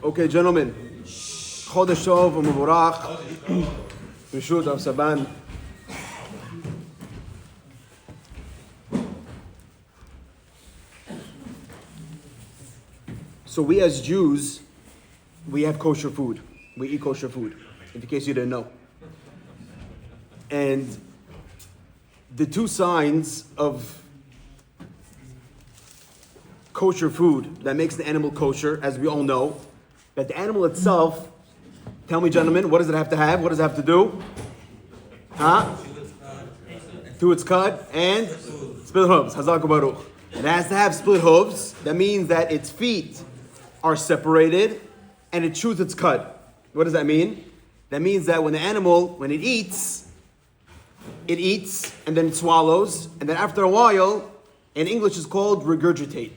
Okay, gentlemen. Chodesh Tov u'Mevorach. Reshut Rav Saban. So we as Jews, we have kosher food. We eat kosher food, in case you didn't know. And the two signs of kosher food that makes the animal kosher, as we all know, that the animal itself, tell me gentlemen, what does it have to have? What does it have to do? To its cud and split hooves. Hazak Baruch. It has to have split hooves. That means that its feet are separated and it chews its cud. What does that mean? That means that when the animal, when it eats and then it swallows, and then after a while, in English it's called regurgitate.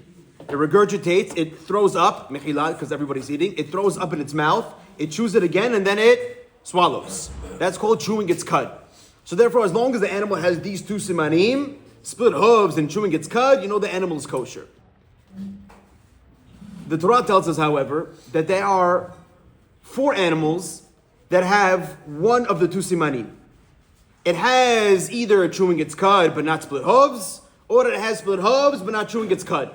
It regurgitates, it throws up, mechila, because everybody's eating, it throws up in its mouth, it chews it again, and then it swallows. That's called chewing its cud. So therefore, as long as the animal has these two simanim, split hooves and chewing its cud, you know the animal is kosher. The Torah tells us, however, that there are 4 animals that have one of the two simanim. It has either chewing its cud but not split hooves, or it has split hooves but not chewing its cud.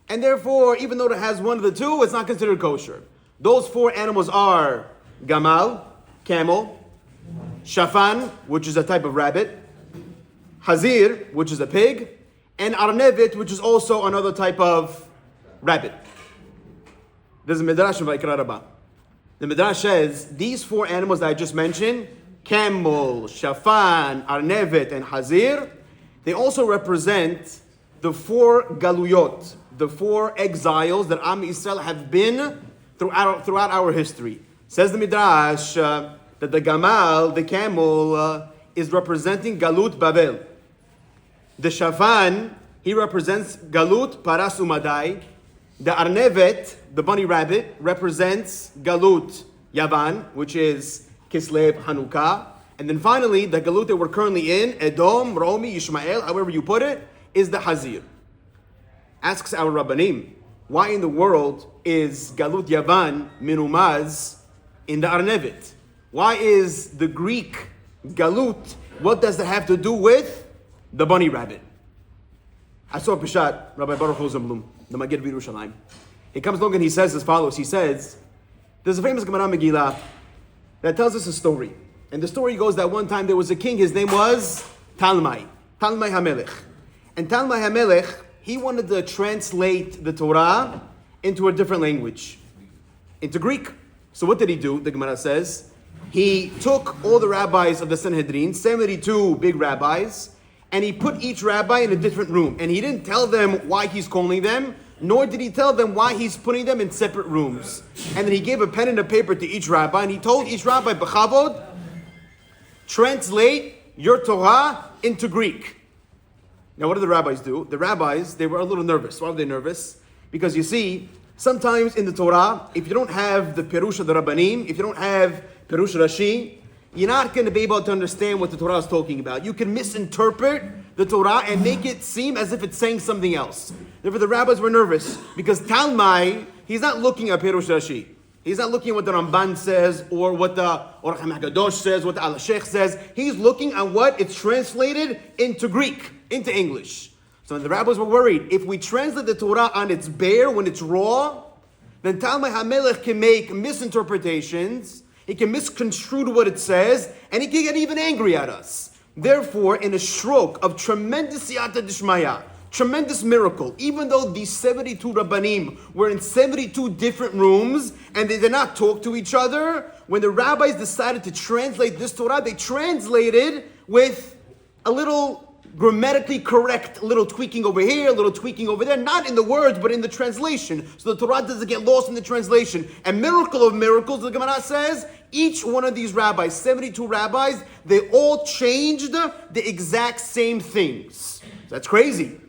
And therefore, even though it has one of the two, it's not considered kosher. Those 4 animals are gamal, camel, shafan, which is a type of rabbit, hazir, which is a pig, and arnevet, which is also another type of rabbit. There's a midrash in Vayikra Rabbah. The midrash says these 4 animals that I just mentioned, camel, shafan, arnevet, and hazir, they also represent the 4 galuyot, the 4 exiles that Am Yisrael have been throughout our history. Says the midrash that the gamal, the camel, is representing Galut Babel. The shafan, he represents Galut Paras Umadai. The arnevet, the bunny rabbit, represents Galut Yavan, which is Kislev, Hanukkah. And then finally, the Galut that we're currently in, Edom, Romi, Yishmael, however you put it, is the Hazir. Asks our Rabbanim, why in the world is Galut Yavan minumaz in the Arnevet? Why is the Greek Galut, what does that have to do with the bunny rabbit? I saw a Pishat, Rabbi Baruch Rosenblum, the Magid Yerushalayim. He comes along and he says as follows. He says, there's a famous Gemara Megillah that tells us a story. And the story goes that one time there was a king, his name was Talmai HaMelech. And Talmai HaMelech, he wanted to translate the Torah into a different language, into Greek. So what did he do? The Gemara says, he took all the rabbis of the Sanhedrin, 72 big rabbis, and he put each rabbi in a different room. And he didn't tell them why he's calling them, nor did he tell them why he's putting them in separate rooms. And then he gave a pen and a paper to each rabbi, and he told each rabbi, B'chavod, translate your Torah into Greek. Now, what did the rabbis do? The rabbis, they were a little nervous. Why were they nervous? Because you see, sometimes in the Torah, if you don't have the Perush of the Rabbanim, if you don't have Perush Rashi, you're not going to be able to understand what the Torah is talking about. You can misinterpret the Torah and make it seem as if it's saying something else. Therefore, the rabbis were nervous because Talmai, he's not looking at Perush Rashi. He's not looking at what the Ramban says or what the Orach HaKadosh says, what the Al-Sheikh says. He's looking at what it's translated into Greek, into English. So the rabbis were worried. If we translate the Torah on its bare, when it's raw, then Talmai HaMelech can make misinterpretations. He can misconstrue what it says, and he can get even angry at us. Therefore, in a stroke of tremendous siyata d'shmaya, tremendous miracle, even though these 72 Rabbanim were in 72 different rooms, and they did not talk to each other, when the rabbis decided to translate this Torah, they translated with a little grammatically correct, little tweaking over here, a little tweaking over there, not in the words, but in the translation. So the Torah doesn't get lost in the translation. And miracle of miracles, the Gemara says, each one of these rabbis, 72 rabbis, they all changed the exact same things. That's crazy.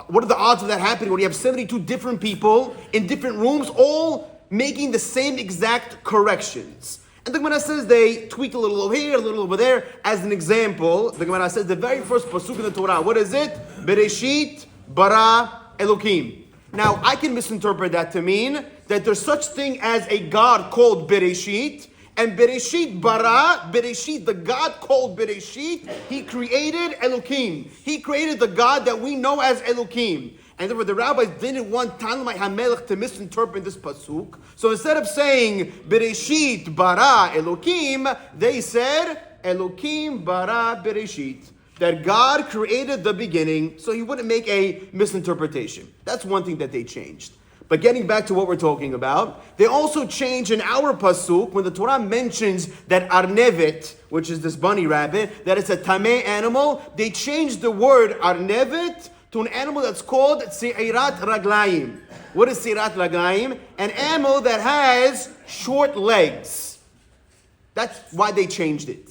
What are the odds of that happening when you have 72 different people in different rooms, all making the same exact corrections? And the Gemara says they tweak a little over here, a little over there. As an example, the Gemara says the very first pasuk in the Torah, what is it? Bereshit bara Elokim. Now, I can misinterpret that to mean that there's such thing as a God called Bereshit, and Bereshit bara, Bereshit, the God called Bereshit, he created Elohim. He created the God that we know as Elohim. And therefore the rabbis didn't want Talmai HaMelech to misinterpret this pasuk. So instead of saying Bereshit bara Elohim, they said Elohim bara Bereshit. That God created the beginning, so he wouldn't make a misinterpretation. That's one thing that they changed. But getting back to what we're talking about, they also change in our pasuk when the Torah mentions that arnevet, which is this bunny rabbit, that it's a tameh animal. They changed the word arnevet to an animal that's called tzi'irat raglayim. What is tzi'irat raglayim? An animal that has short legs. That's why they changed it.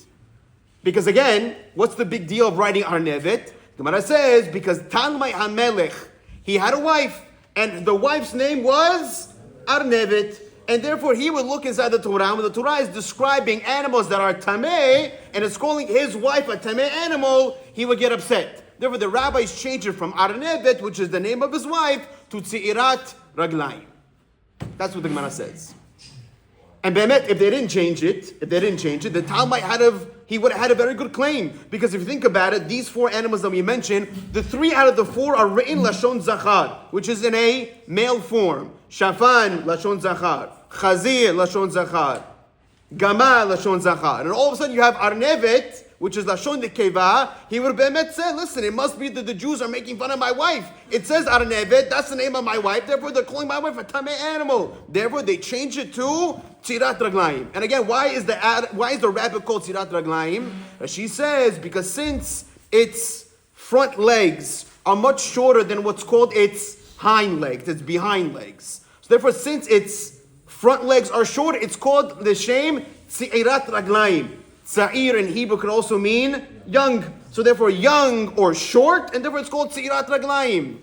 Because again, what's the big deal of writing Arnevet? Gemara says, because Talmai HaMelech, he had a wife, and the wife's name was Arnevet. And therefore he would look inside the Torah, when the Torah is describing animals that are tameh, and it's calling his wife a tameh animal, he would get upset. Therefore the rabbis changed it from Arnevet, which is the name of his wife, to Tzi'irat Raglayim. That's what the Gemara says. And Be'emet, if they didn't change it, the Talmud he would have had a very good claim. Because if you think about it, these four animals that we mentioned, the 3 out of the 4 are written Lashon Zachar, which is in a male form. Shafan, Lashon Zachar. Chazir, Lashon Zachar. Gamal, Lashon Zachar. And all of a sudden you have Arnevet, which is Lashon Nekeva. He would have said, listen, it must be that the Jews are making fun of my wife. It says Arnevet, that's the name of my wife, therefore they're calling my wife a tameh animal. Therefore they change it to Tzirat Raglayim. And again, why is the rabbit called Tzirat Raglayim? She says, because since its front legs are much shorter than what's called its hind legs, its behind legs. So therefore, since its front legs are short, it's called the shame Tzirat Raglayim. Tza'ir in Hebrew can also mean young. So therefore young or short, and therefore it's called Tzirat Raglayim.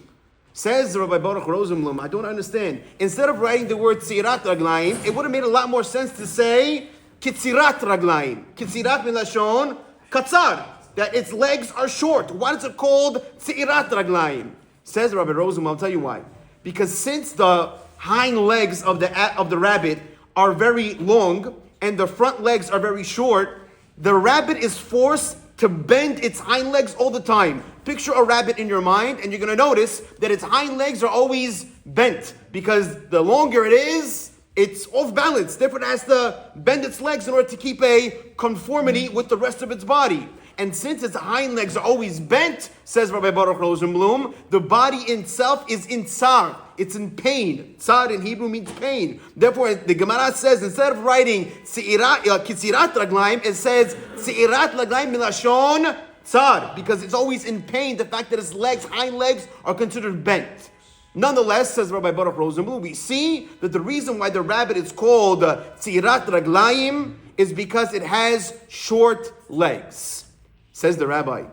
Says Rabbi Baruch Rosenblum, I don't understand. Instead of writing the word Tzirat Raglayim, it would have made a lot more sense to say Kitzirat Raglayim. Kitzirat milashon katzar, that its legs are short. Why is it called Tzirat Raglayim? Says Rabbi Rosenblum, I'll tell you why. Because since the hind legs of the rabbit are very long and the front legs are very short, the rabbit is forced to bend its hind legs all the time. Picture a rabbit in your mind, and you're going to notice that its hind legs are always bent, because the longer it is, it's off balance. Therefore, it has to bend its legs in order to keep a conformity with the rest of its body. And since its hind legs are always bent, says Rabbi Baruch Rosenblum, the body itself is in tsar. It's in pain. Tsar in Hebrew means pain. Therefore, the Gemara says, instead of writing Kitzirat Raglayim, it says Tzi'irat Raglayim milashon tsar, because it's always in pain, the fact that its legs, hind legs, are considered bent. Nonetheless, says Rabbi Baruch Rosenblum, we see that the reason why the rabbit is called Tzi'irat Raglayim is because it has short legs. Says the rabbi,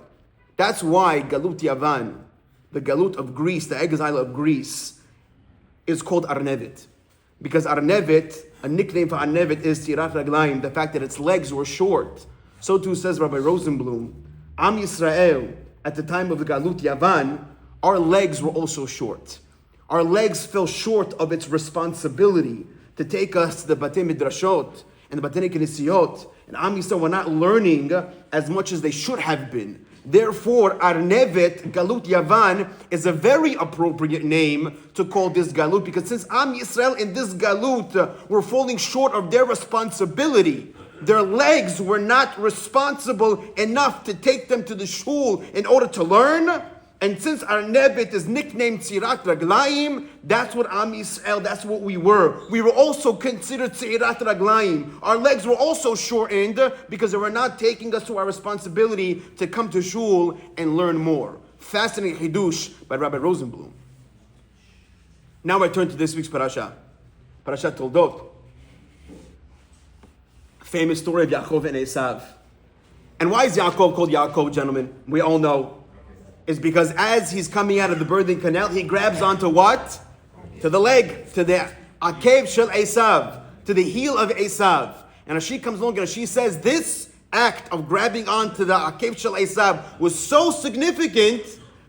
that's why Galut Yavan, the Galut of Greece, the exile of Greece, is called Arnevet. Because Arnevet, a nickname for Arnevet is Tzi'irat Raglayim, the fact that its legs were short. So too says Rabbi Rosenblum, Am Yisrael, at the time of the Galut Yavan, our legs were also short. Our legs fell short of its responsibility to take us to the Batei Midrashot and the Batei Knesiyot. And Am Yisrael were not learning as much as they should have been. Therefore, Arnevet, Galut Yavan, is a very appropriate name to call this Galut, because since Am Yisrael in this Galut were falling short of their responsibility, their legs were not responsible enough to take them to the shul in order to learn. And since Arnevet is nicknamed Tzirat Raglayim, that's what Am Yisrael, that's what we were. We were also considered Tzirat Raglayim. Our legs were also shortened because they were not taking us to our responsibility to come to shul and learn more. Fascinating Hidush by Rabbi Rosenblum. Now I turn to this week's parasha. Parashat Toldot. Famous story of Yaakov and Esav. And why is Yaakov called Yaakov, gentlemen? We all know. Is because as he's coming out of the birthing canal, he grabs onto what? To the leg, to the akev shel Esav, to the heel of Esav. And she comes along and she says, this act of grabbing onto the akev shel Esav was so significant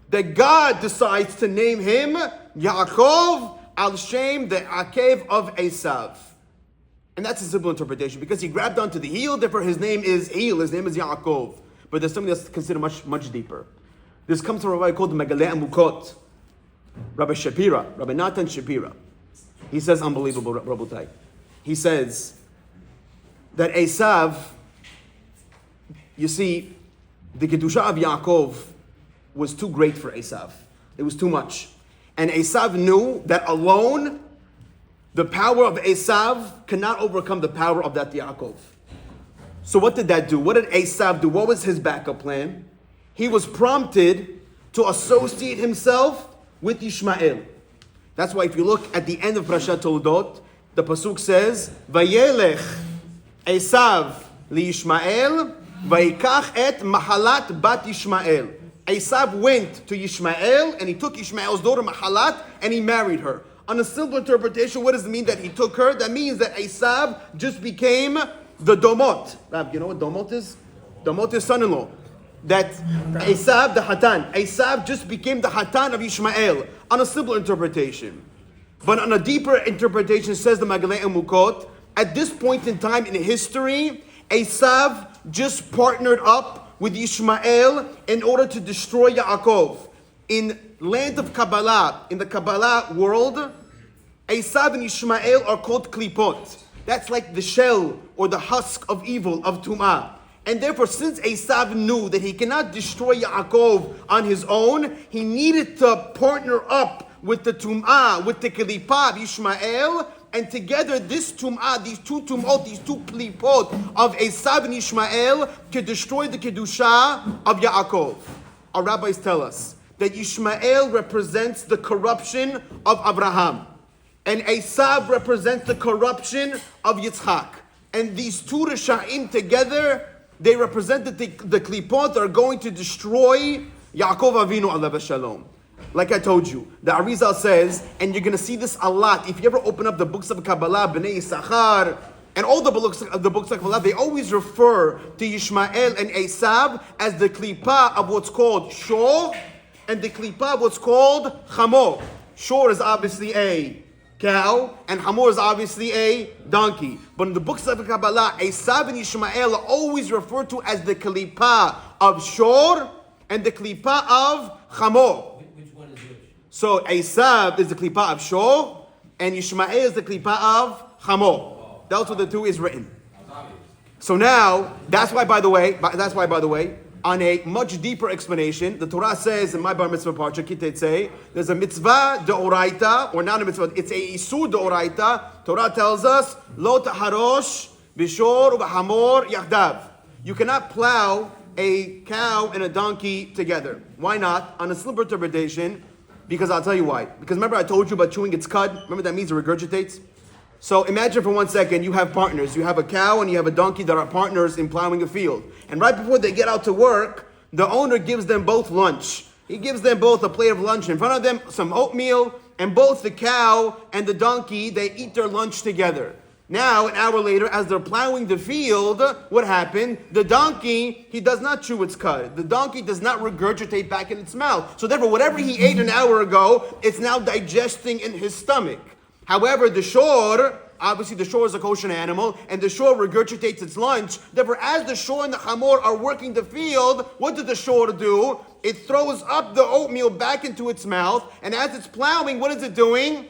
that God decides to name him Yaakov al Shem, the Akev of Esav. And that's a simple interpretation, because he grabbed onto the heel, therefore his name is heel, his name is Yaakov. But there's something that's considered much, much deeper. This comes from a rabbi called Megaleh Amukot, Rabbi Shapira, Rabbi Natan Shapira. He says, unbelievable, Rabotai. He says that Esav, you see, the Kedusha of Yaakov was too great for Esav. It was too much. And Esav knew that alone, the power of Esav cannot overcome the power of that Yaakov. So what did that do? What did Esav do? What was his backup plan? He was prompted to associate himself with Yishmael. That's why if you look at the end of Parashat Toldot, the pasuk says, "Vayelech Esav liYishmael, vayikach et Mahalat bat Yishmael." Esav went to Yishmael and he took Yishmael's daughter Mahalat and he married her. On a simple interpretation, what does it mean that he took her? That means that Esav just became the Domot. Rab, you know what Domot is? Domot is son-in-law. That Esav, the Hatan. Esav just became the Hatan of Yishmael. On a simple interpretation. But on a deeper interpretation, says the Megaleh Amukot, at this point in time in history, Esav just partnered up with Yishmael in order to destroy Yaakov. In land of Kabbalah, in the Kabbalah world, Esav and Yishmael are called klipot. That's like the shell or the husk of evil, of Tum'ah. And therefore, since Esav knew that he cannot destroy Yaakov on his own, he needed to partner up with the Tum'ah, with the Klipah of Yishmael, and together this Tum'ah, these two Tum'ot, these two Klipot of Esav and Yishmael could destroy the Kedusha of Yaakov. Our rabbis tell us that Yishmael represents the corruption of Abraham, and Esav represents the corruption of Yitzchak. And these two Risha'im together, they represent that the Klipot are going to destroy Yaakov Avinu alav shalom. Like I told you, the Arizal says, and you're going to see this a lot, if you ever open up the books of Kabbalah, Bnei Yisachar, and all the books of Kabbalah, they always refer to Yishmael and Esav as the Klipah of what's called Shor, and the Klipah of what's called Chamor. Shor is obviously a cow, and Hamor is obviously a donkey. But in the books of Kabbalah, Esav and Yishmael are always referred to as the Klipah of Shor and the Klipah of Hamor. Which one is which? So Esav is the Klipah of Shor, and Yishmael is the Klipah of Hamor. That's what the two is written. So now, that's why, by the way, on a much deeper explanation, the Torah says in my Bar Mitzvah Parsha, Kitei, there's a mitzvah deoraita, or not a mitzvah, it's a isur deoraita. Torah tells us, Lo taharosh bishor u'b'hamor yachdav. You cannot plow a cow and a donkey together. Why not? On a simple interpretation, because I'll tell you why. Because remember I told you about chewing its cud? Remember that means it regurgitates? So imagine for 1 second you have partners. You have a cow and you have a donkey that are partners in plowing a field. And right before they get out to work, the owner gives them both lunch. He gives them both a plate of lunch in front of them, some oatmeal, and both the cow and the donkey, they eat their lunch together. Now, an hour later, as they're plowing the field, what happened? The donkey, he does not chew its cud. The donkey does not regurgitate back in its mouth. So therefore, whatever he ate an hour ago, it's now digesting in his stomach. However, the shor, obviously the shor is a kosher animal, and the shor regurgitates its lunch. Therefore, as the shor and the hamor are working the field, what did the shor do? It throws up the oatmeal back into its mouth, and as it's plowing, what is it doing?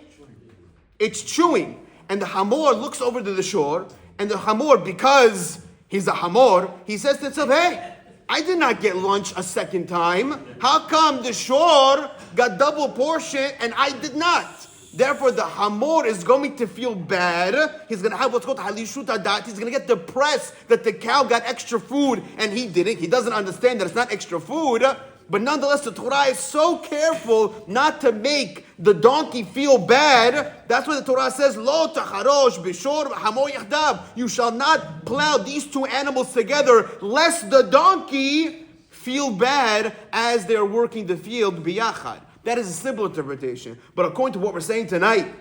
It's chewing. And the hamor looks over to the shor, and the hamor, because he's a hamor, he says to himself, hey, I did not get lunch a second time. How come the shor got double portion and I did not? Therefore, the hamor is going to feel bad. He's going to have what's called halishut hadat. He's going to get depressed that the cow got extra food and he didn't. He doesn't understand that it's not extra food. But nonetheless, the Torah is so careful not to make the donkey feel bad. That's why the Torah says, Lo tacharosh b'shor v'hamor yachdav. You shall not plow these two animals together, lest the donkey feel bad as they're working the field biyachad. That is a simple interpretation. But according to what we're saying tonight,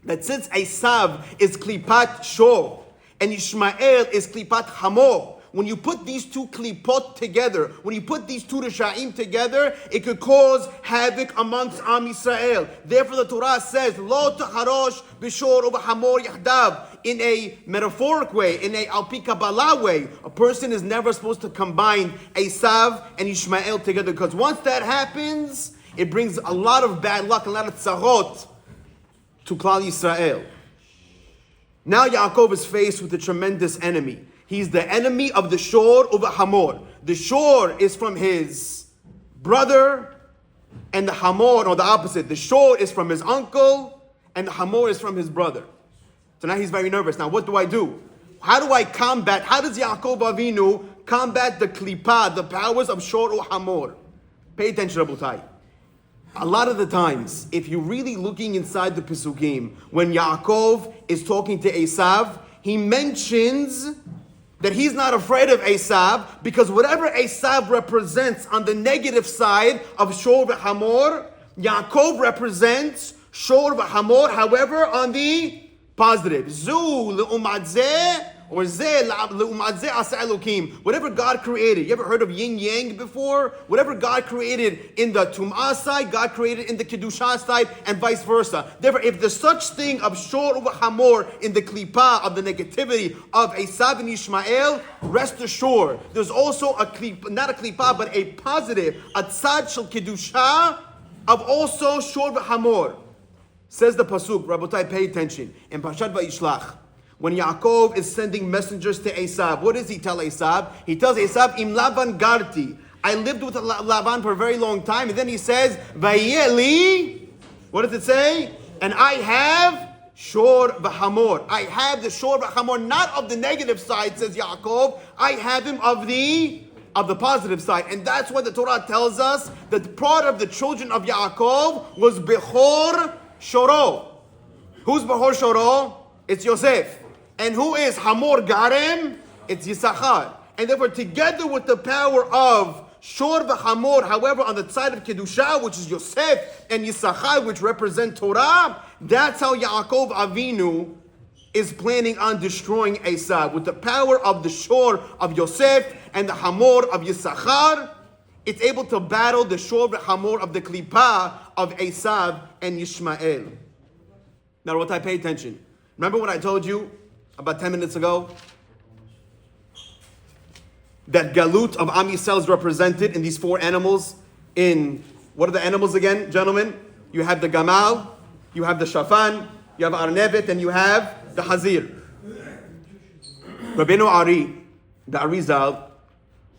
that since Esav is Klipat Shor and Yishmael is Klipat Hamor, When you put these two klipot together, when you put these two Risha'im together, it could cause havoc amongst Am Yisrael. Therefore the Torah says, Lo tacharosh b'shor u'b'hamor yahdav. In a metaphoric way, in a alpi Kabbalah way, a person is never supposed to combine Esav and Ishmael together, because once that happens, it brings a lot of bad luck, a lot of tzarot to Klal Yisrael. Now Yaakov is faced with a tremendous enemy. He's the enemy of the Shor over Hamor. The Shor is from his brother, and the Hamor, or the opposite. The Shor is from his uncle, and the Hamor is from his brother. So now he's very nervous. Now what do I do? How do I combat, how does Yaakov Avinu combat the Klipah, the powers of Shor or Hamor? Pay attention, Rabotai. A lot of the times, if you're really looking inside the Pesukim, when Yaakov is talking to Esav, he mentions that he's not afraid of Esav, because whatever Esav represents on the negative side of Shor v'Hamor, Yaakov represents Shor v'Hamor, however, on the positive. Zu le'umat zeh, or zeh le'umat zeh asa Elokim. Whatever God created. You ever heard of yin yang before? Whatever God created in the Tum'ah side, God created in the Kedusha side, and vice versa. Therefore, if there's such thing of Shor over Hamor in the Klipah, of the negativity of Esav and Ishmael, rest assured, there's also a Klipah, not a Klipah, but a positive, a Tzad Shel Kedusha, of also Shor v'Hamor. Says the Pasuk, Rabotai, pay attention. In Parshat Vayishlach, when Yaakov is sending messengers to Esav, what does he tell Esav? He tells Esav, Im Lavan Garti. I lived with Lavan for a very long time. And then he says, Vayeli. What does it say? And I have Shor v'Hamor. I have the Shor v'Hamor, not of the negative side, says Yaakov. I have him of the positive side. And that's why the Torah tells us that part of the children of Yaakov was Bechor Shoro. Who's Bechor Shoro? It's Yosef. And who is Hamor Garem? It's Yisachar. And therefore, together with the power of Shor v'Hamor, however, on the side of Kedusha, which is Yosef, and Yisachar, which represent Torah, that's how Yaakov Avinu is planning on destroying Esav. With the power of the Shor of Yosef and the Hamor of Yisachar, it's able to battle the Shor v'Hamor of the Klipah of Esav and Yishmael. Now, what I pay attention. Remember what I told you about 10 minutes ago? That Galut of Am Yisrael is represented in these four animals. In, what are the animals again, gentlemen? You have the Gamal, you have the Shafan, you have Arnevet, and you have the Hazir. Rabbeinu Ari, the Arizal,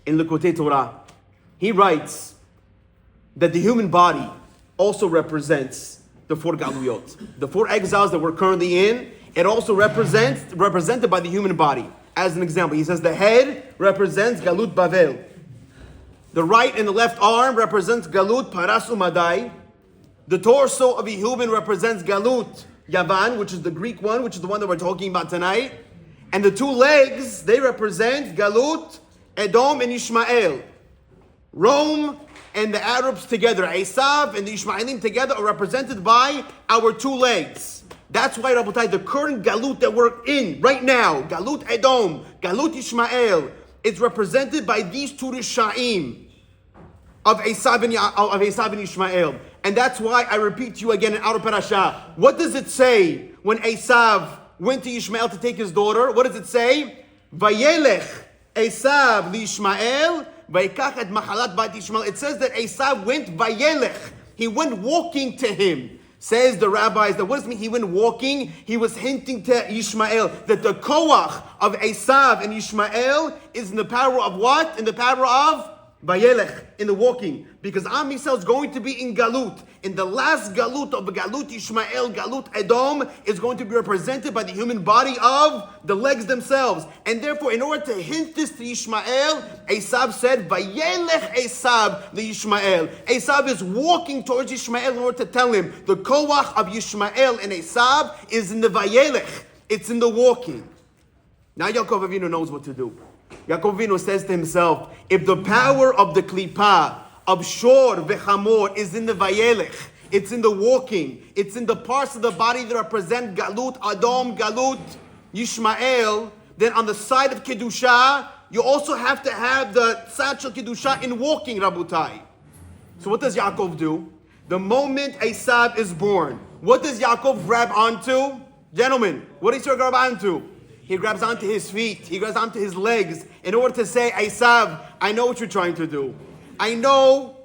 in Likutei Torah, he writes that the human body also represents the four Galuyot. The four exiles that we're currently in, it also represented by the human body. As an example, he says the head represents Galut Bavel. The right and the left arm represents Galut Paras Umadai. The torso of a human represents Galut Yavan, which is the Greek one, which is the one that we're talking about tonight. And the two legs, they represent Galut Edom and Ishmael. Rome and the Arabs together, Esav and the Ishmaelim together, are represented by our two legs. That's why, Rabotai, the current Galut that we're in right now, Galut Edom, Galut Ishmael, is represented by these two Risha'im of Esav and Ishmael. And that's why I repeat to you again in our parasha. What does it say when Esav went to Ishmael to take his daughter? What does it say? Vayelech Esav li'Ishmael vayikach et machalat bat Ishmael. It says that Esav went Vayelech. He went walking to him. Says the rabbis that what does it mean he went walking? He was hinting to Ishmael that the koach of Esav and Ishmael is in the power of what? In the power of Vayelech, in the walking. Because Am Yisrael is going to be in Galut. In the last Galut of Galut Ishmael, Galut Edom is going to be represented by the human body of the legs themselves. And therefore, in order to hint this to Ishmael, Esav said, Vayelech Esav the Ishmael. Esav is walking towards Ishmael in order to tell him the koach of Ishmael and Esav is in the Vayelech. It's in the walking. Now Yaakov Avinu knows what to do. Yaakov Avinu says to himself, if the power of the Klipah, of Shor v'Hamor is in the Vayelech, it's in the walking, it's in the parts of the body that represent Galut Adom, Galut Yishmael, then on the side of Kedusha, you also have to have the tzad shel kedusha in walking, Rabutai. So what does Yaakov do? The moment Esav is born, what does Yaakov grab onto? Gentlemen, what does he grab onto? He grabs onto his feet. He grabs onto his legs in order to say, Esav, I know what you're trying to do. I know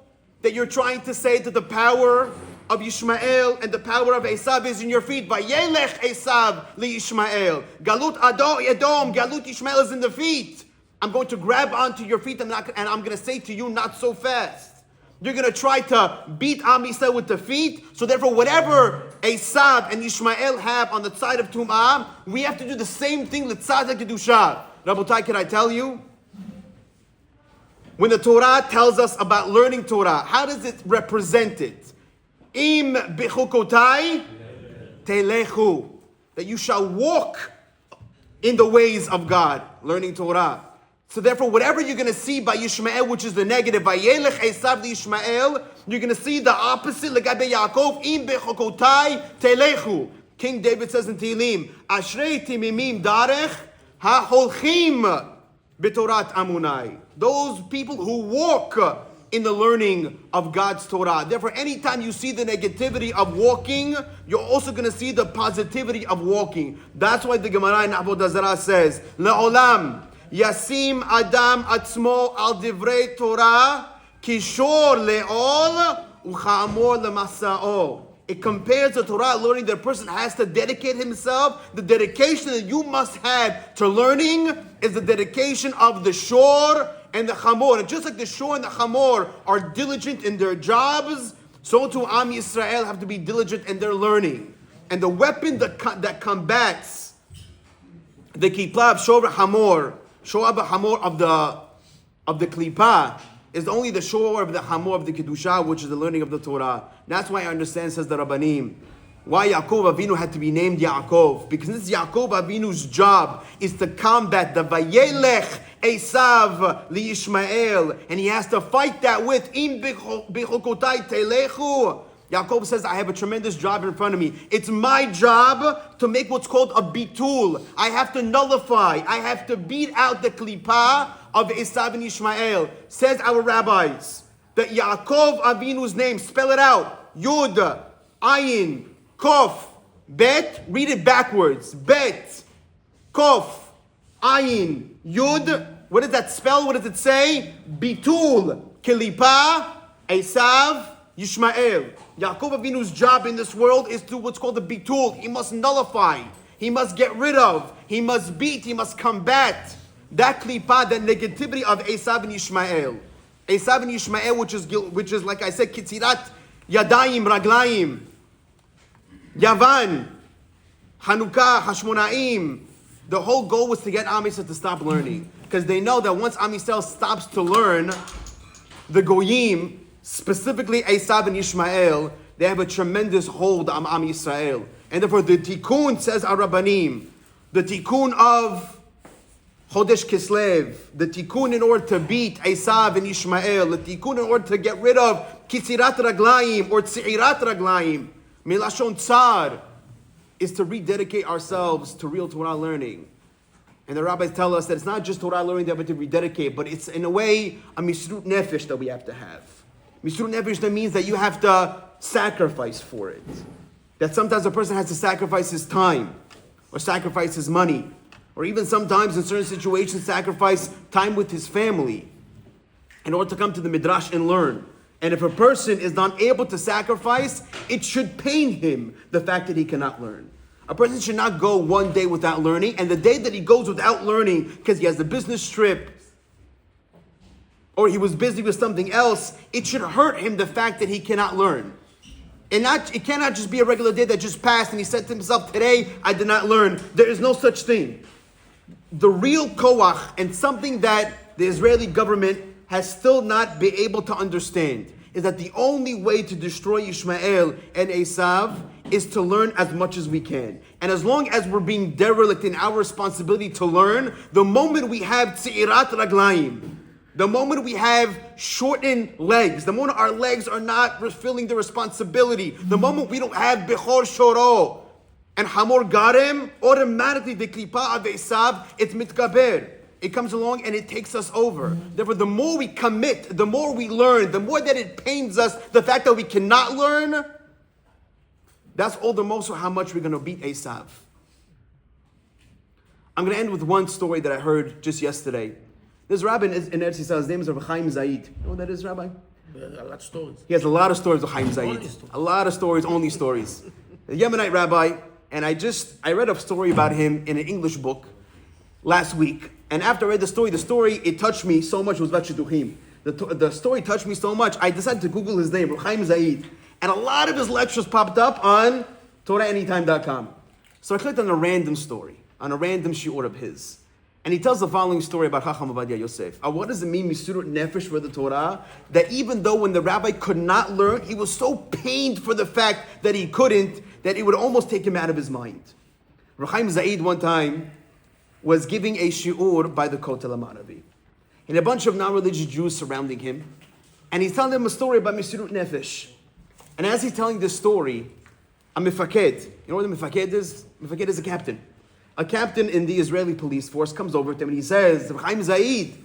that you're trying to say that the power of Yishmael and the power of Esav is in your feet. Vayelech Esav li Yishmael. Galut Edom, Galut Yishmael is in the feet. I'm going to grab onto your feet and I'm going to say to you, not so fast. You're going to try to beat Am Yisrael with the feet. So therefore, whatever Esav and Yishmael have on the side of Tum'ah, we have to do the same thing, L'tzad HaKedusha. Rabotai, can I tell you? When the Torah tells us about learning Torah, how does it represent it? Im bichukotai telechu. That you shall walk in the ways of God, learning Torah. So therefore, whatever you're going to see by Yishmael, which is the negative, Vayelech Esav Yishmael, you're going to see the opposite, Legabe Yaakov, Im bechokotai telechu. King David says in Tehillim, Ashrei timimim darech ha'holchim b'torat amunai. Those people who walk in the learning of God's Torah. Therefore, anytime you see the negativity of walking, you're also going to see the positivity of walking. That's why the Gemara in Avodah Zarah says, Le'olam Yasim Adam Atzmo al Divrei Torah Kishor Le'ol Ucha'amor Le'masa'o. It compares the Torah learning that a person has to dedicate himself. The dedication that you must have to learning is the dedication of the shor and the chamor. And just like the shor and the chamor are diligent in their jobs, so too Am Yisrael have to be diligent in their learning. And the weapon that combats the kippah shor hamor, shor hamor of the klippah, is only the shor of the hamor of the kedusha, which is the learning of the Torah. That's why I understand, says the Rabbanim, why Yaakov Avinu had to be named Yaakov. Because this Yaakov Avinu's job is to combat the Vayelech Esav li Yishmael, and he has to fight that with Im bichokotai telechu. Yaakov says, I have a tremendous job in front of me. It's my job to make what's called a bitul. I have to nullify. I have to beat out the klippah of Esav and Yishmael. Says our rabbis that Yaakov Avinu's name, spell it out, Yud, Ayin, Kof, Bet, read it backwards. Bet, Kof, Ayin, Yud. What does that spell? What does it say? Bitul, Klippah, Esav, Yishmael. Yaakov Avinu's job in this world is to what's called the bitul. He must nullify. He must get rid of. He must beat. He must combat that klippah, that negativity of Esav and Yishmael. Esav and Yishmael, which is like I said, kitzirat yadayim raglayim, Yavan, Hanukkah, Hashmonaim. The whole goal was to get Am Yisrael to stop learning, because they know that once Am Yisrael stops to learn, the Goyim, specifically Esav and Yishmael, they have a tremendous hold on Am Yisrael. And therefore the tikkun, says our Rabbanim, the tikkun of Chodesh Kislev, the tikkun in order to beat Esav and Yishmael, the tikkun in order to get rid of Kitzirat Raglayim or Tzi'irat Raglayim, Milashon Tsar, is to rededicate ourselves to real Torah learning. And the rabbis tell us that it's not just Torah learning that we have to rededicate, but it's in a way a misrut nefesh that we have to have. Misrut nefesh, that means that you have to sacrifice for it. That sometimes a person has to sacrifice his time, or sacrifice his money, or even sometimes in certain situations sacrifice time with his family in order to come to the midrash and learn. And if a person is not able to sacrifice, it should pain him, the fact that he cannot learn. A person should not go one day without learning, and the day that he goes without learning because he has a business trip, or he was busy with something else, it should hurt him, the fact that he cannot learn. And it cannot just be a regular day that just passed and he said to himself, today I did not learn. There is no such thing. The real koach, and something that the Israeli government has still not been able to understand, is that the only way to destroy Yishmael and Esav is to learn as much as we can. And as long as we're being derelict in our responsibility to learn, the moment we have tzi'irat raglayim, the moment we have shortened legs, the moment our legs are not fulfilling the responsibility, the moment we don't have Bechor Shoro and Hamor Garem, automatically the Klippah of Esav, it's mitgaber. it comes along and it takes us over. Therefore, the more we commit, the more we learn, the more that it pains us, the fact that we cannot learn, that's all the more so how much we're going to beat Esav. I'm going to end with one story that I heard just yesterday. There's a rabbi in Eretz Yisrael, his name is Rabbi Chaim Zaid. You know what that is, Rabbi? A lot of stories. He has a lot of stories of Chaim Zaid. A lot of stories, only stories. A Yemenite rabbi, and I read a story about him in an English book last week. And after I read the story, it touched me so much. It was about Shidduchim. The story touched me so much, I decided to Google his name, Rabbi Chaim Zaid. And a lot of his lectures popped up on TorahAnytime.com. So I clicked on a random story, on a random shiur of his. And he tells the following story about Chacham Ovadia Yosef. What does it mean, Misirut Nefesh for the Torah? That even though when the rabbi could not learn, he was so pained for the fact that he couldn't, that it would almost take him out of his mind. Rabbi Chaim Zaid one time was giving a shiur by the Kotel HaMaravi. And a bunch of non-religious Jews surrounding him. And he's telling them a story about Misirut Nefesh. And as he's telling this story, a mifaked, you know what a mifaked is? Mifaked is a captain. A captain in the Israeli police force comes over to him and he says, Chaim Zaid,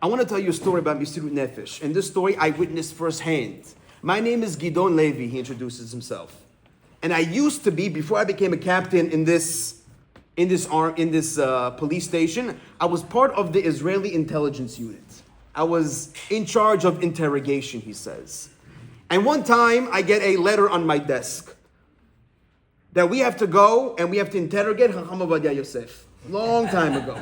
I want to tell you a story about Misirut Nefesh. And this story I witnessed firsthand. My name is Gidon Levi, he introduces himself. And I used to be, before I became a captain in this police station, I was part of the Israeli intelligence unit. I was in charge of interrogation, he says. And one time, I get a letter on my desk that we have to go and we have to interrogate Chacham Ovadia Yosef. Long time ago.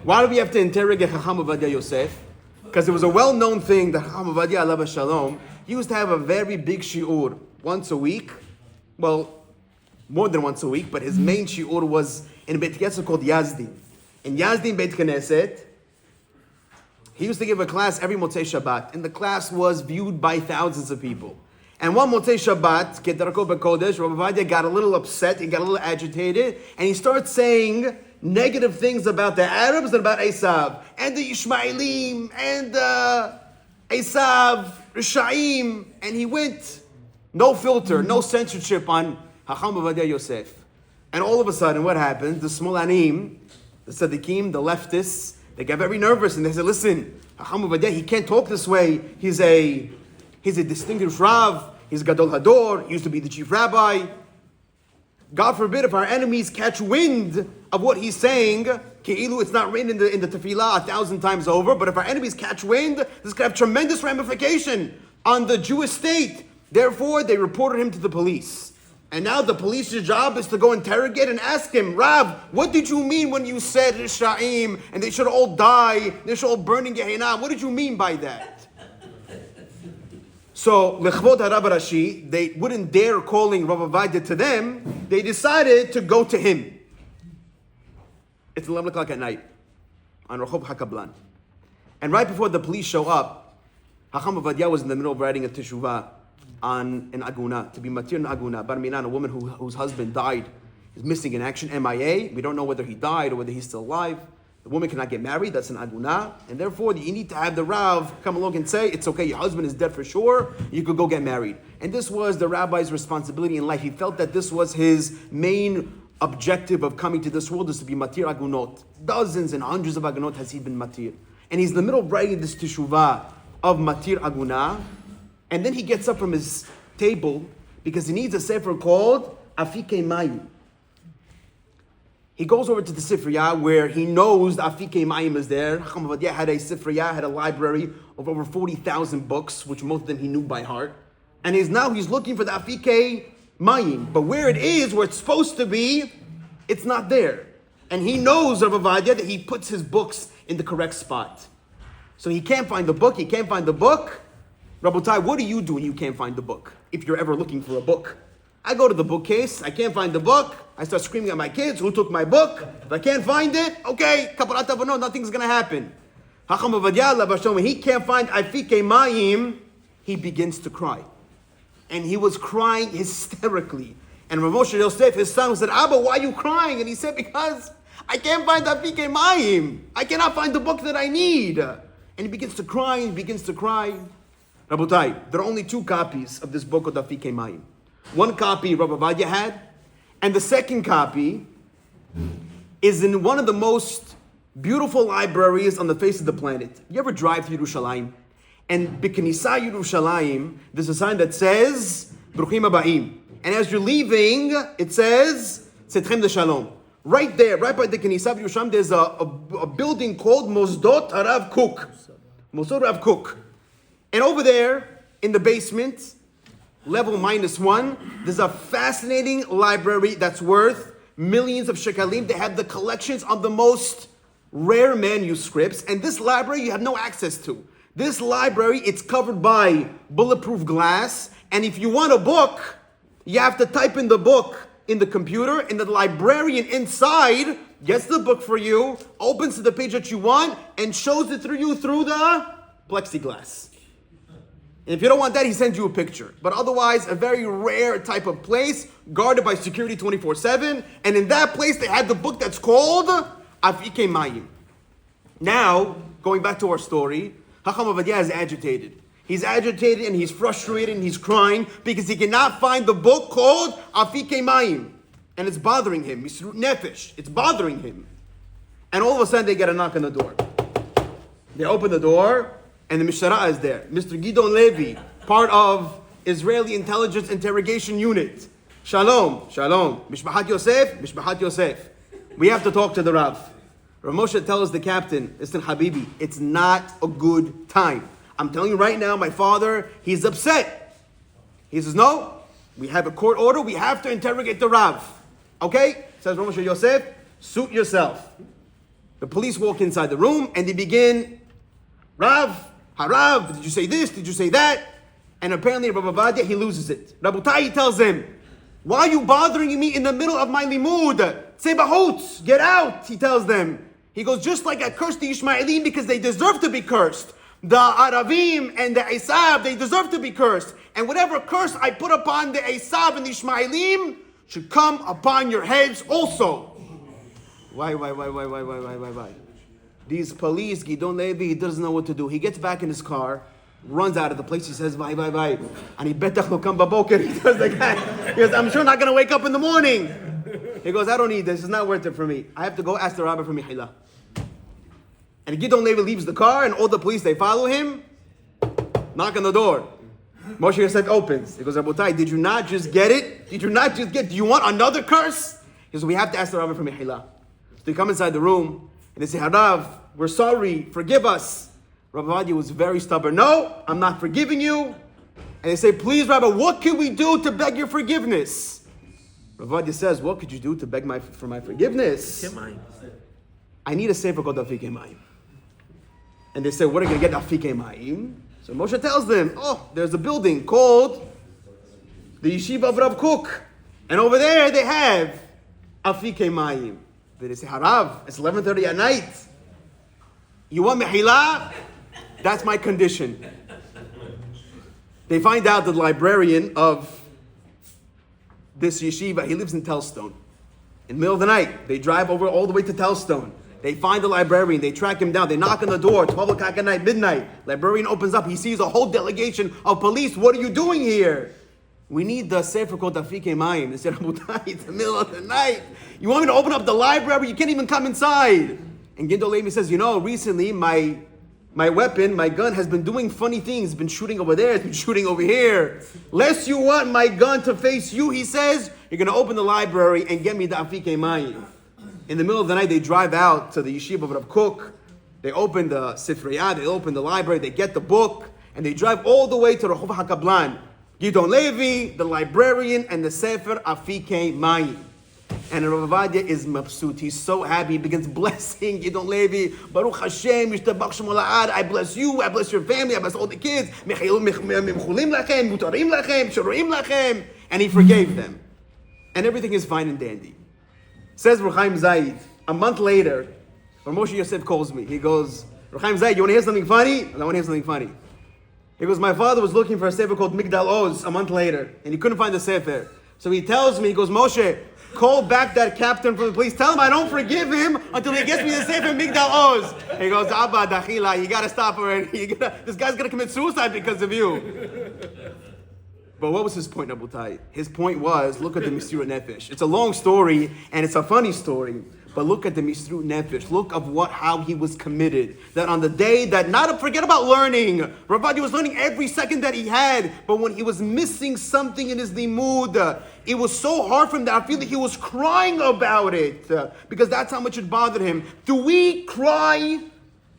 Why do we have to interrogate Chacham Ovadia Yosef? Because it was a well-known thing that Chacham Ovadia Alav Shalom used to have a very big shiur once a week. Well, more than once a week, but his main shiur was in a Beit Knesset called Yazdin. In Yazdin Beit Knesset, he used to give a class every Motzei Shabbat, and the class was viewed by thousands of people. And one Motzei Shabbat, Kedarko B'Kodesh, Rabbi Vadia got a little upset, he got a little agitated, and he started saying negative things about the Arabs and about Esav, and the Ishmaelim, and Esav, Rishaim, and he went, no filter, no censorship on Chacham Ovadia Yosef. And all of a sudden, what happened? The Smolanim, the Tzaddikim, the leftists, they got very nervous and they said, listen, Chacham Ovadia, he can't talk this way. He's a distinguished Rav. He's Gadol Hador. He used to be the chief rabbi. God forbid if our enemies catch wind of what he's saying, Ke'ilu, it's not written in the Tefillah 1,000 times over, but if our enemies catch wind, this could have tremendous ramification on the Jewish state. Therefore, they reported him to the police. And now the police's job is to go interrogate and ask him, Rav, what did you mean when you said Rishaim and they should all die, they should all burn in Gehenna? What did you mean by that? So, Lechvot HaRab Rashi, they wouldn't dare calling Rav Ovadia to them. They decided to go to him. It's 11 o'clock at night on Rehov HaKablan. And right before the police show up, Chacham Ovadia was in the middle of writing a teshuvah on an aguna, to be matir an aguna, bar minan, a woman whose husband died, is missing in action, MIA. We don't know whether he died or whether he's still alive. The woman cannot get married, that's an aguna, and therefore you need to have the Rav come along and say, it's okay, your husband is dead for sure, you could go get married. And this was the rabbi's responsibility in life. He felt that this was his main objective of coming to this world, is to be matir agunot. Dozens and hundreds of agunot has he been matir. And he's in the middle of writing this teshuvah of matir aguna, and then he gets up from his table because he needs a sefer called Afikei Mayim. He goes over to the Sifriya where he knows the Afikei Mayim is there. Chacham Ovadia had a Sifriya, had a library of over 40,000 books, which most of them he knew by heart. And he's looking for the Afikei Mayim. But where it is, where it's supposed to be, it's not there. And he knows Rav Ovadia that he puts his books in the correct spot. So he can't find the book, Rabotai, what do you do when you can't find the book? If you're ever looking for a book. I go to the bookcase, I can't find the book, I start screaming at my kids, who took my book? If I can't find it, okay, kaparat avonot, nothing's gonna happen. Chacham Ovadia, when he can't find Afikei Mayim, he begins to cry. And he was crying hysterically. And Rav Moshe Yosef, his son, said, Abba, why are you crying? And he said, because I can't find Afikei Mayim. I cannot find the book that I need. And he begins to cry, Rabotai, there are only 2 copies of this book of Afikei Mayim. One copy Rav Ovadia had, and the second copy is in one of the most beautiful libraries on the face of the planet. You ever drive to Yerushalayim? And B'Knisa Yerushalayim, there's a sign that says, Bruchim Habayim. And as you're leaving, it says, Tzedchem de Shalom. Right there, right by the Knesset of Yerushalayim, there's a building called Mosdot Rav Kook. Mosdot Rav Kook. And over there, in the basement, level -1, there's a fascinating library that's worth millions of shekalim. They have the collections of the most rare manuscripts. And this library you have no access to. This library, it's covered by bulletproof glass. And if you want a book, you have to type in the book in the computer, and the librarian inside gets the book for you, opens to the page that you want, and shows it through you through the plexiglass. And if you don't want that, he sends you a picture. But otherwise, a very rare type of place, guarded by security 24/7. And in that place, they had the book that's called Afike Mayim. Now, going back to our story, Chacham Ovadia is agitated. He's agitated and he's frustrated and he's crying because he cannot find the book called Afike Mayim. And it's bothering him. Misrut Nefesh. It's bothering him. And all of a sudden they get a knock on the door. They open the door and the Mishara is there. Mr. Gidon Levi, part of Israeli intelligence interrogation unit. Shalom, shalom. Mishpahat Yosef, Mishpahat Yosef. We have to talk to the Rav. Rav Moshe tells the captain, listen Habibi, it's not a good time. I'm telling you right now, my father, he's upset. He says, no, we have a court order. We have to interrogate the Rav. Okay? Says Rav Moshe Yosef, suit yourself. The police walk inside the room and they begin, Rav, Harav, did you say this? Did you say that? And apparently Rabbi Vadia, he loses it. Rabutai tells him, why are you bothering me in the middle of my limud? Say bahutz, get out, he tells them. He goes, just like I cursed the Ishmaelim because they deserve to be cursed. The Aravim and the Esav, they deserve to be cursed. And whatever curse I put upon the Esav and the Ishmaelim should come upon your heads also. Why? These police, Gidon Levi, he doesn't know what to do. He gets back in his car, runs out of the place, he says, Vai. And he betach lo kam baboker. He tells the guy, he goes, I'm sure not going to wake up in the morning. He goes, I don't need this. It's not worth it for me. I have to go ask the rabbi for Mihila. And Gidon Levi leaves the car, and all the police, they follow him, knock on the door. Moshe Yosef opens. He goes, Rabotai, did you not just get it? Do you want another curse? He says, we have to ask the rabbi for Mihila. So they come inside the room, and they say, Harav, we're sorry, forgive us. Rabbi Vadia was very stubborn. No, I'm not forgiving you. And they say, please, Rabbi, what can we do to beg your forgiveness? Rabbi Vadia says, what could you do to beg for my forgiveness? I need a sefer called Afike Mayim. And they say, what are you going to get Afike Mayim? So Moshe tells them, oh, there's a building called the Yeshiva of Rav Kook. And over there they have Afike Mayim. They say, Harav, it's 11:30 at night. You want Mehila? That's my condition. They find out that the librarian of this yeshiva, he lives in Telstone. In the middle of the night, they drive over all the way to Telstone. They find the librarian, they track him down, they knock on the door, 12 o'clock at night, midnight. Librarian opens up, he sees a whole delegation of police. What are you doing here? We need the sefer called Afike Mayim. They said, Rabotai, it's the middle of the night. You want me to open up the library? You can't even come inside. And Gidon Levi says, recently my weapon, my gun has been doing funny things. It's been shooting over there, it's been shooting over here. Lest you want my gun to face you, he says, you're going to open the library and get me the Afike Mayim. In the middle of the night, they drive out to the yeshiva of Rav Kook. They open the Sifriyah, they open the library, they get the book, and they drive all the way to Rehov HaKablan. Gidon Levi, the librarian, and the Sefer Afike Mayim. And Rav Vadia is mabsut. He's so happy. He begins blessing Gidon Levi. Baruch Hashem, Yishtabach Shemo La'ad. I bless you. I bless your family. I bless all the kids. Mechulim lachem, mutarim lachem, shuruim lachem. And he forgave them. And everything is fine and dandy. Says Ruchaim Zaid. A month later, Rav Moshe Yosef calls me. He goes, Ruchaim Zaid, you want to hear something funny? I want to hear something funny. He goes, my father was looking for a sefer called Migdal Oz a month later, and he couldn't find the sefer. So he tells me, he goes, Moshe, call back that captain from the police. Tell him I don't forgive him until he gets me the sefer Migdal Oz. He goes, Abba, Dachila, you got to stop already. This guy's going to commit suicide because of you. But what was his point, Rabotai? His point was, look at the Misirut Nefesh. It's a long story, and it's a funny story. But look at the Misrut Nefesh. Look of how he was committed. That on the day that, forget about learning. Rabbi was learning every second that he had. But when he was missing something in his limud, it was so hard for him that I feel that he was crying about it. Because that's how much it bothered him. Do we cry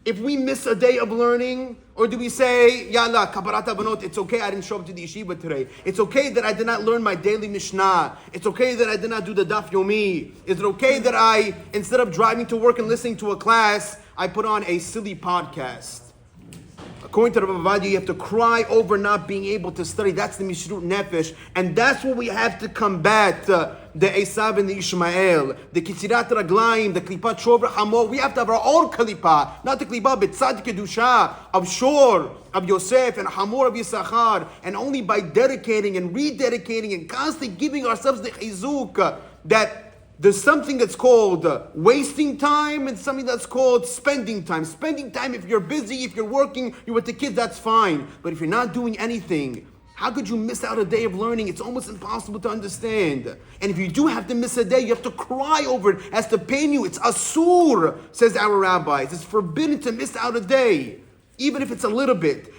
if we miss a day of learning? Or do we say, Yalla, kabarat banot, it's okay I didn't show up to the yeshiva today. It's okay that I did not learn my daily Mishnah. It's okay that I did not do the Daf Yomi. Is it okay that I, instead of driving to work and listening to a class, I put on a silly podcast? According to the Rabbi, you have to cry over not being able to study. That's the Mishrut Nefesh. And that's what we have to combat. The Esav and the Ishmael. The Kitzirat Raglaim, the Klipat Shover Hamor. We have to have our own Klipa. Not the Klipa, but Tzad Kedusha, of Shor, of Yosef, and Hamor of Yisachar. And only by dedicating and rededicating and constantly giving ourselves the Chizuk that there's something that's called wasting time and something that's called spending time. Spending time, if you're busy, if you're working, you're with the kids, that's fine. But if you're not doing anything, how could you miss out a day of learning? It's almost impossible to understand. And if you do have to miss a day, you have to cry over it. It has to pain you. It's asur, says our rabbis. It's forbidden to miss out a day, even if it's a little bit.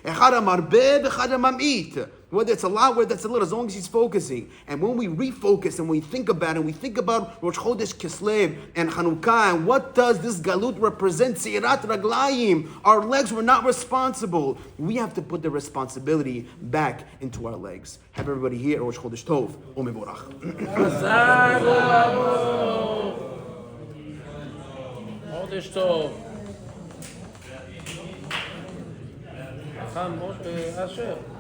Whether it's a lot, whether it's a little, as long as he's focusing. And when we refocus and we think about it, and we think about Rosh Chodesh Kislev and Chanukah, and what does this galut represent? Seirat Raglayim. Our legs were not responsible. We have to put the responsibility back into our legs. Have everybody here, Rosh Chodesh Tov, Umevorach. Chodesh Tov. חם מאוד באשר.